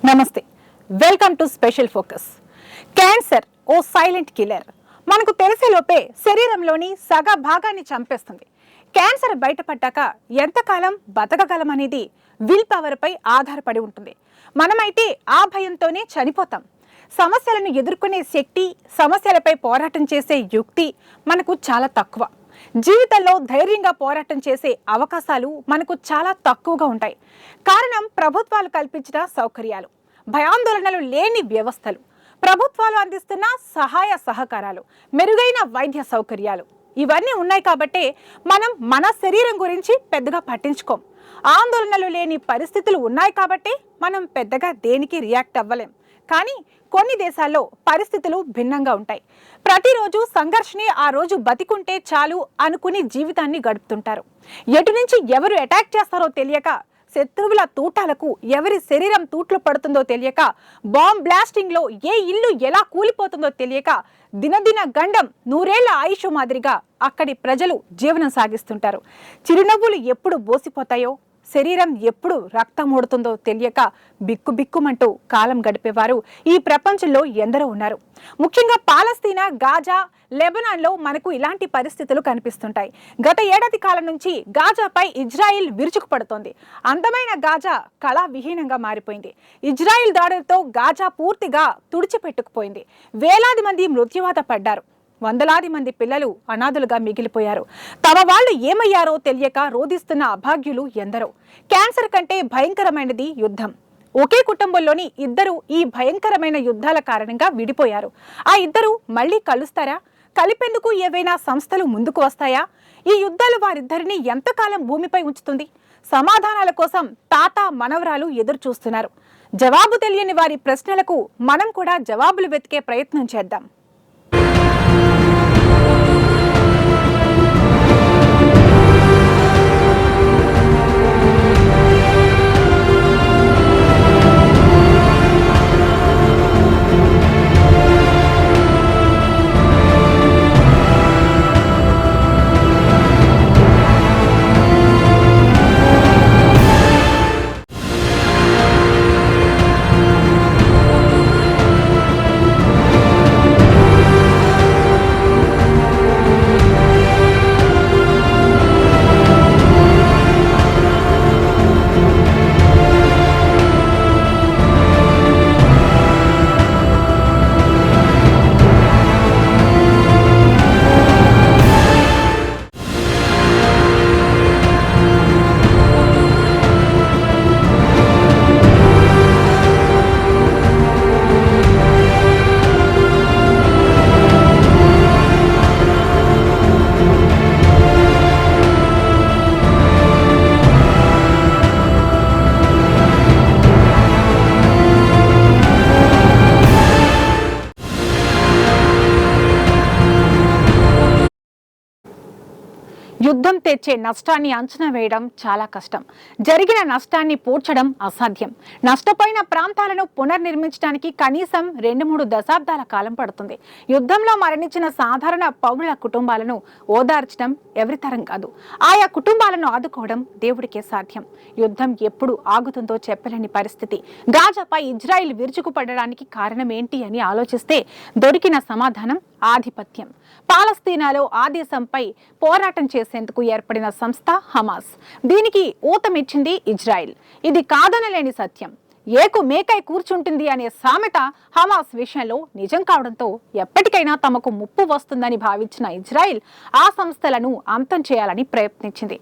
నమస్తే, welcome to special focus. Cancer ఓ silent killer. మనకు తెలిసేలోపే శరీరంలోని సగ భాగాన్ని చంపేస్తుంది. క్యాన్సర్ బయటపడ్డాక ఎంతకాలం బతకగలం అనేది విల్ పవర్ పై ఆధారపడి ఉంటుంది. మనమైతే ఆ భయంతోనే చనిపోతాం. సమస్యలను ఎదుర్కొనే శక్తి, సమస్యలపై పోరాటం చేసే యుక్తి మనకు చాలా తక్కువ. జీవితంలో ధైర్యంగా పోరాటం చేసే అవకాశాలు మనకు చాలా తక్కువగా ఉంటాయి. కారణం ప్రభుత్వాలు కల్పించిన సౌకర్యాలు, భయాందోళనలు లేని వ్యవస్థలు, ప్రభుత్వాలు అందిస్తున్న సహాయ సహకారాలు, మెరుగైన వైద్య సౌకర్యాలు ఇవన్నీ ఉన్నాయి కాబట్టే మనం మన శరీరం గురించి పెద్దగా పట్టించుకోం. ఆందోళనలు లేని పరిస్థితులు ఉన్నాయి కాబట్టి మనం పెద్దగా దేనికి రియాక్ట్ అవ్వలేం. కానీ కొన్ని దేశాల్లో పరిస్థితులు భిన్నంగా ఉంటాయి. ప్రతిరోజు సంఘర్షణే ఆ రోజు బతికుంటే చాలు అనుకుని జీవితాన్ని గడుపుతుంటారు. ఎటు నుంచి ఎవరు అటాక్ చేస్తారో తెలియక, శత్రువుల తూటాలకు ఎవరి శరీరం తూట్లు పడుతుందో తెలియక, బాంబ్ బ్లాస్టింగ్ లో ఏ ఇల్లు ఎలా కూలిపోతుందో తెలియక, దినదిన గండం నూరేళ్ల ఆయుష్ మాదిరిగా అక్కడి ప్రజలు జీవనం సాగిస్తుంటారు. చిరునవ్వులు ఎప్పుడు బోసిపోతాయో, శరీరం ఎప్పుడు రక్తం ఓడుతుందో తెలియక బిక్కుబిక్కుమంటూ కాలం గడిపేవారు ఈ ప్రపంచంలో ఎందరో ఉన్నారు. ముఖ్యంగా పాలస్తీనా, గాజా, లెబనాన్లో మనకు ఇలాంటి పరిస్థితులు కనిపిస్తుంటాయి. గత ఏడాది కాలం నుంచి గాజాపై ఇజ్రాయిల్ విరుచుకుపడుతోంది. అందమైన గాజా కళా విహీనంగా మారిపోయింది. ఇజ్రాయిల్ దాడులతో గాజా పూర్తిగా తుడిచిపెట్టుకుపోయింది. వేలాది మంది మృత్యువాత పడ్డారు. వందలాది మంది పిల్లలు అనాథులుగా మిగిలిపోయారు. తమ వాళ్ళు ఏమయ్యారో తెలియక రోధిస్తున్న అభాగ్యులు ఎందరో. క్యాన్సర్ కంటే భయంకరమైనది యుద్ధం. ఒకే కుటుంబంలోని ఇద్దరు ఈ భయంకరమైన యుద్ధాల కారణంగా విడిపోయారు. ఆ ఇద్దరు మళ్ళీ కలుస్తారా? కలిపేందుకు ఏవైనా సంస్థలు ముందుకు వస్తాయా? ఈ యుద్ధాలు వారిద్దరిని ఎంతకాలం భూమిపై ఉంచుతుంది? సమాధానాల కోసం తాత, మనవరాలు ఎదురు చూస్తున్నారు. జవాబు తెలియని వారి ప్రశ్నలకు మనం కూడా జవాబులు వెతికే ప్రయత్నం చేద్దాం. యుద్ధం తెచ్చే నష్టాన్ని అంచనా వేయడం చాలా కష్టం. జరిగిన నష్టాన్ని పూడ్చడం అసాధ్యం. నష్టపోయిన ప్రాంతాలను పునర్నిర్మించడానికి కనీసం 2-3 దశాబ్దాల కాలం పడుతుంది. యుద్ధంలో మరణించిన సాధారణ పౌరుల కుటుంబాలను ఓదార్చడం ఎవరితరం కాదు. ఆయా కుటుంబాలను ఆదుకోవడం దేవుడికే సాధ్యం. యుద్ధం ఎప్పుడు ఆగుతుందో చెప్పలేని పరిస్థితి. గాజాపై ఇజ్రాయిల్ విరుచుకుపడడానికి కారణం ఏంటి అని ఆలోచిస్తే దొరికిన సమాధానం ఆధిపత్యం. పాలస్తీనాలో ఆ దేశంపై పోరాటం చేసేందుకు ఏర్పడిన సంస్థ హమాస్. దీనికి ఊతమిచ్చింది ఇజ్రాయిల్. ఇది కాదనలేని సత్యం. ఏకు మేకై కూర్చుంటుంది అనే సామెత హమాస్ విషయంలో నిజం కావడంతో ఎప్పటికైనా తమకు ముప్పు వస్తుందని భావించిన ఇజ్రాయిల్ ఆ సంస్థలను అంతం చేయాలని ప్రయత్నించింది.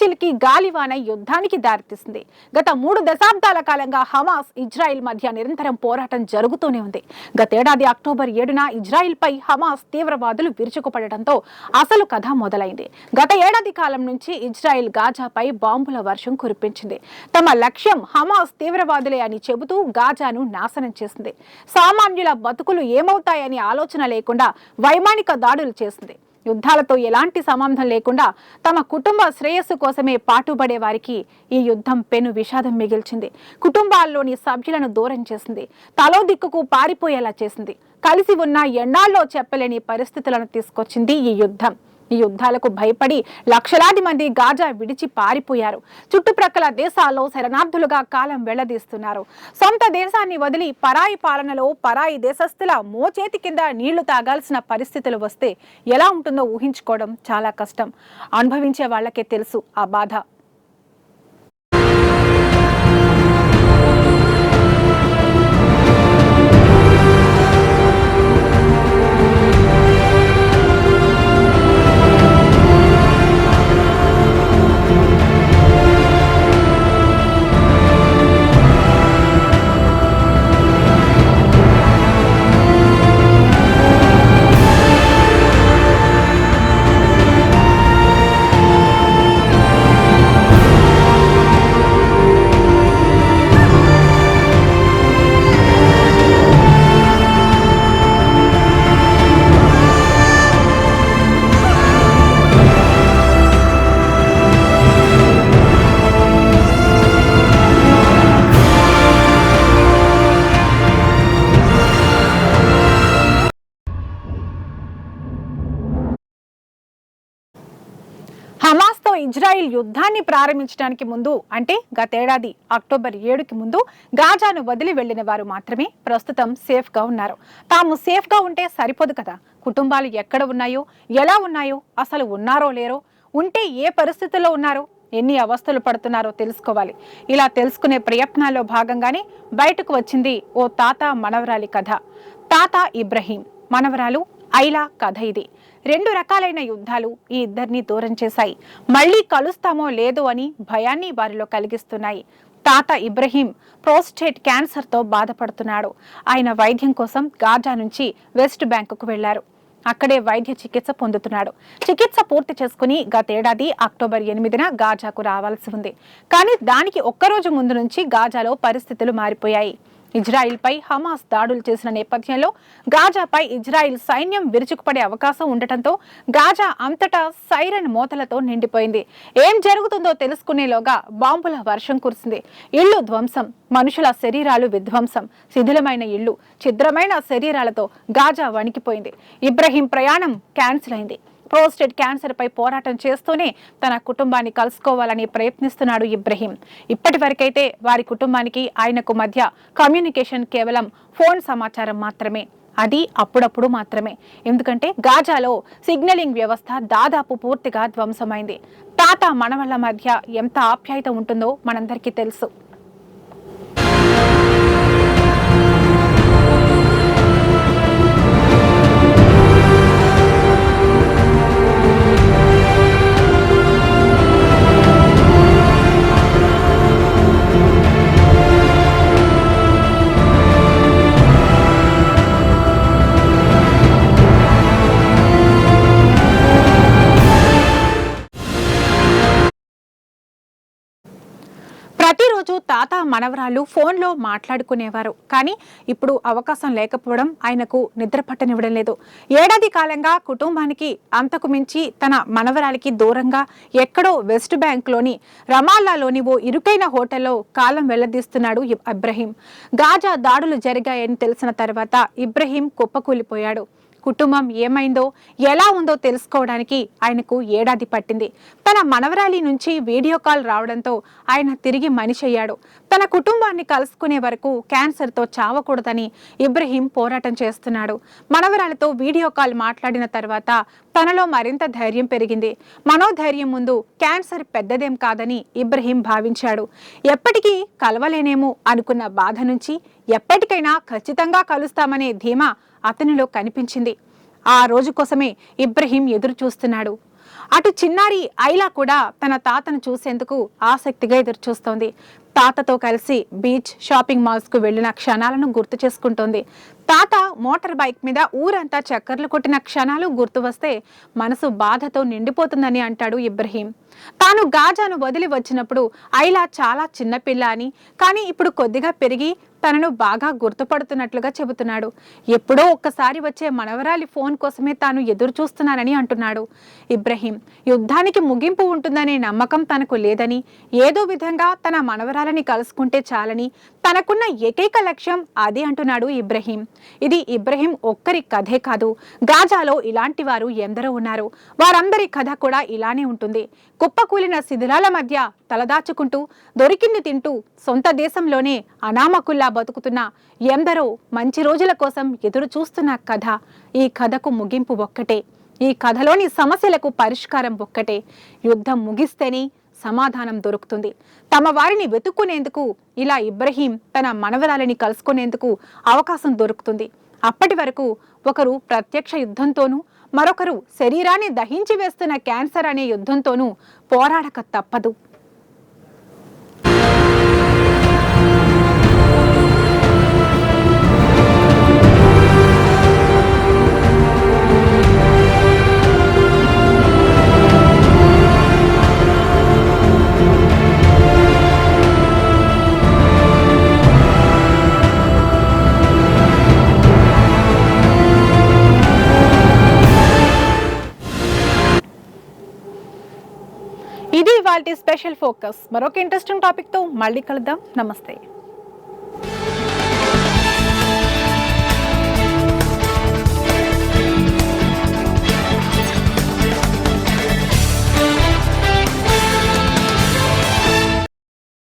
చిలికి గాలివాన యుద్ధానికి దారితీసింది. గత 3 దశాబ్దాల కాలంగా హమాస్, ఇజ్రాయిల్ మధ్య నిరంతరం పోరాటం జరుగుతూనే ఉంది. గతేడాది అక్టోబర్ 7న ఇజ్రాయిల్ పై హమాస్ తీవ్రవాదులు విరుచుకుపడటంతో అసలు కథ మొదలైంది. గత ఏడాది కాలం నుంచి ఇజ్రాయిల్ గాజాపై బాంబుల వర్షం కురిపించింది. తమ లక్ష్యం హమాస్ తీవ్రవాదులే అని చెబుతూ గాజాను నాశనం చేసింది. సామాన్యుల బతుకులు ఏమవుతాయని ఆలోచన లేకుండా వైమానిక దాడులు చేసింది. యుద్ధాలతో ఎలాంటి సంబంధం లేకుండా తమ కుటుంబ శ్రేయస్సు కోసమే పాటుపడే వారికి ఈ యుద్ధం పెను విషాదం మిగిల్చింది. కుటుంబాల్లోని సభ్యులను దూరం చేసింది. తలో దిక్కుకు పారిపోయేలా చేసింది. కలిసి ఉన్న ఎన్నాళ్ళో చెప్పలేని పరిస్థితులను తీసుకొచ్చింది ఈ యుద్ధం. ఈ యుద్ధాలకు భయపడి లక్షలాది మంది గాజా విడిచి పారిపోయారు. చుట్టుప్రక్కల దేశాల్లో శరణార్థులుగా కాలం వెళ్లదీస్తున్నారు. సొంత దేశాన్ని వదిలి పరాయి పాలనలో పరాయి దేశస్థుల మోచేతి కింద నీళ్లు తాగాల్సిన పరిస్థితులు వస్తే ఎలా ఉంటుందో ఊహించుకోవడం చాలా కష్టం. అనుభవించే వాళ్ళకే తెలుసు ఆ బాధ. హమాస్తో ఇజ్రాయిల్ యుద్ధాన్ని ప్రారంభించడానికి ముందు అంటే గతేడాది అక్టోబర్ 7కి ముందు గాజాను వదిలి వెళ్లిన వారు మాత్రమే ప్రస్తుతం సేఫ్గా ఉన్నారు. తాము సేఫ్గా ఉంటే సరిపోదు కదా, కుటుంబాలు ఎక్కడ ఉన్నాయో, ఎలా ఉన్నాయో, అసలు ఉన్నారో లేరో, ఉంటే ఏ పరిస్థితుల్లో ఉన్నారో, ఎన్ని అవస్థలు పడుతున్నారో తెలుసుకోవాలి. ఇలా తెలుసుకునే ప్రయత్నాల్లో భాగంగానే బయటకు వచ్చింది ఓ తాత మనవరాలి కథ. తాత ఇబ్రహీం, మనవరాలు ఐలా కథ ఇది. 2 రకాలైన యుద్ధాలు ఈ ఇద్దరిని దూరం చేశాయి. మళ్లీ కలుస్తామో లేదో అని భయాన్ని వారిలో కలిగిస్తున్నాయి. తాత ఇబ్రహీం ప్రోస్టేట్ క్యాన్సర్తో బాధపడుతున్నాడు. ఆయన వైద్యం కోసం గాజా నుంచి వెస్ట్ బ్యాంకుకు వెళ్లారు. అక్కడే వైద్య చికిత్స పొందుతున్నాడు. చికిత్స పూర్తి చేసుకుని గతేడాది అక్టోబర్ 8న గాజాకు రావాల్సి ఉంది. కానీ దానికి ఒక్కరోజు ముందు నుంచి గాజాలో పరిస్థితులు మారిపోయాయి. ఇజ్రాయిల్పై హమాస్ దాడులు చేసిన నేపథ్యంలో గాజాపై ఇజ్రాయిల్ సైన్యం విరుచుకుపడే అవకాశం ఉండటంతో గాజా అంతటా సైరన్ మోతలతో నిండిపోయింది. ఏం జరుగుతుందో తెలుసుకునేలోగా బాంబుల వర్షం కురిసింది. ఇళ్లు ధ్వంసం, మనుషుల శరీరాలు విధ్వంసం, శిథిలమైన ఇళ్లు, ఛిద్రమైన శరీరాలతో గాజా వణికిపోయింది. ఇబ్రహీం ప్రయాణం క్యాన్సిల్ అయింది. ప్రోస్టేట్ క్యాన్సర్ పై పోరాటం చేస్తూనే తన కుటుంబాన్ని కలుసుకోవాలని ప్రయత్నిస్తున్నాడు ఇబ్రహీం. ఇప్పటి వరకైతే వారి కుటుంబానికి ఆయనకు మధ్య కమ్యూనికేషన్ కేవలం ఫోన్ సమాచారం మాత్రమే. అది అప్పుడప్పుడు మాత్రమే. ఎందుకంటే గాజాలో సిగ్నలింగ్ వ్యవస్థ దాదాపు పూర్తిగా ధ్వంసమైంది. తాత మనవళ్ల మధ్య ఎంత ఆప్యాయత ఉంటుందో మనందరికీ తెలుసు. ప్రతిరోజు తాత మనవరాలు ఫోన్లో మాట్లాడుకునేవారు. కానీ ఇప్పుడు అవకాశం లేకపోవడం ఆయనకు నిద్ర పట్టనివ్వడం లేదు. ఏడాది కాలంగా కుటుంబానికి అంతకు మించి తన మనవరాలికి దూరంగా ఎక్కడో వెస్ట్ బ్యాంక్లోని రమాల్లాలోని ఓ ఇరుకైన హోటల్లో కాలం వెళ్లదీస్తున్నాడు ఇబ్రహీం. గాజా దాడులు జరిగాయని తెలిసిన తర్వాత ఇబ్రహీం కుప్పకూలిపోయాడు. కుటుంబం ఏమైందో, ఎలా ఉందో తెలుసుకోవడానికి ఆయనకు ఏడాది పట్టింది. తన మనవరాలి నుంచి వీడియో కాల్ రావడంతో ఆయన తిరిగి మనిషి అయ్యాడు. తన కుటుంబాన్ని కలుసుకునే వరకు క్యాన్సర్తో చావకూడదని ఇబ్రహీం పోరాటం చేస్తున్నాడు. మనవరాలతో వీడియో కాల్ మాట్లాడిన తర్వాత తనలో మరింత ధైర్యం పెరిగింది. మనోధైర్యం ముందు క్యాన్సర్ పెద్దదేం కాదని ఇబ్రహీం భావించాడు. ఎప్పటికీ కలవలేనేమో అనుకున్న బాధ నుంచి ఎప్పటికైనా ఖచ్చితంగా కలుస్తామనే ధీమా అతనిలో కనిపించింది. ఆ రోజు కోసమే ఇబ్రహీం ఎదురు చూస్తున్నాడు. అటు చిన్నారి ఐలా కూడా తన తాతను చూసేందుకు ఆసక్తిగా ఎదురు చూస్తోంది. తాతతో కలిసి బీచ్, షాపింగ్ మాల్స్ కు వెళ్లిన క్షణాలను గుర్తు చేసుకుంటోంది. తాత మోటార్ బైక్ మీద ఊరంతా చక్కర్లు కొట్టిన క్షణాలు గుర్తు వస్తే మనసు బాధతో నిండిపోతుందని అంటాడు ఇబ్రహీం. తాను గాజాను వదిలి వచ్చినప్పుడు ఐలా చాలా చిన్నపిల్ల అని, కానీ ఇప్పుడు కొద్దిగా పెరిగి తనను బాగా గుర్తుపడుతున్నట్లుగా చెబుతున్నాడు. ఎప్పుడో ఒక్కసారి వచ్చే మనవరాలి ఫోన్ కోసమే తాను ఎదురు చూస్తున్నానని అంటున్నాడు. ఇబ్రహీం యుద్ధానికి ముగింపు ఉంటుందనే నమ్మకం తనకు లేదని, ఏదో విధంగా తన మనవరాలని కలుసుకుంటే చాలని తనకున్న ఏకైక లక్ష్యం అదే అంటున్నాడు ఇబ్రహీం. ఇది ఇబ్రహీం ఒక్కరి కథే కాదు, గాజాలో ఇలాంటి వారు ఎందరో ఉన్నారు. వారందరి కథ కూడా ఇలానే ఉంటుంది. కుప్పకూలిన శిథిలాల మధ్య తలదాచుకుంటూ దొరికింది తింటూ సొంత దేశంలోనే అనామకుల్లా బతుకుతున్న ఎందరో మంచి రోజుల కోసం ఎదురు చూస్తున్న కథ. ఈ కథకు ముగింపు ఒక్కటే, ఈ కథలోని సమస్యలకు పరిష్కారం ఒక్కటే. యుద్ధం ముగిస్తేనే సమాధానం దొరుకుతుంది. తమ వారిని వెతుక్కునేందుకు ఇలా ఇబ్రహీం తన మనవరాలని కలుసుకునేందుకు అవకాశం దొరుకుతుంది. అప్పటి వరకు ఒకరు ప్రత్యక్ష యుద్ధంతోనూ, మరొకరు శరీరాన్ని దహించి వేస్తున్న క్యాన్సర్ అనే యుద్ధంతోనూ పోరాడక తప్పదు. ఇది ఇవాల్టి స్పెషల్ ఫోకస్. మరొక ఇంట్రెస్టింగ్ టాపిక్ తో మళ్ళీ కలుద్దాం. నమస్తే.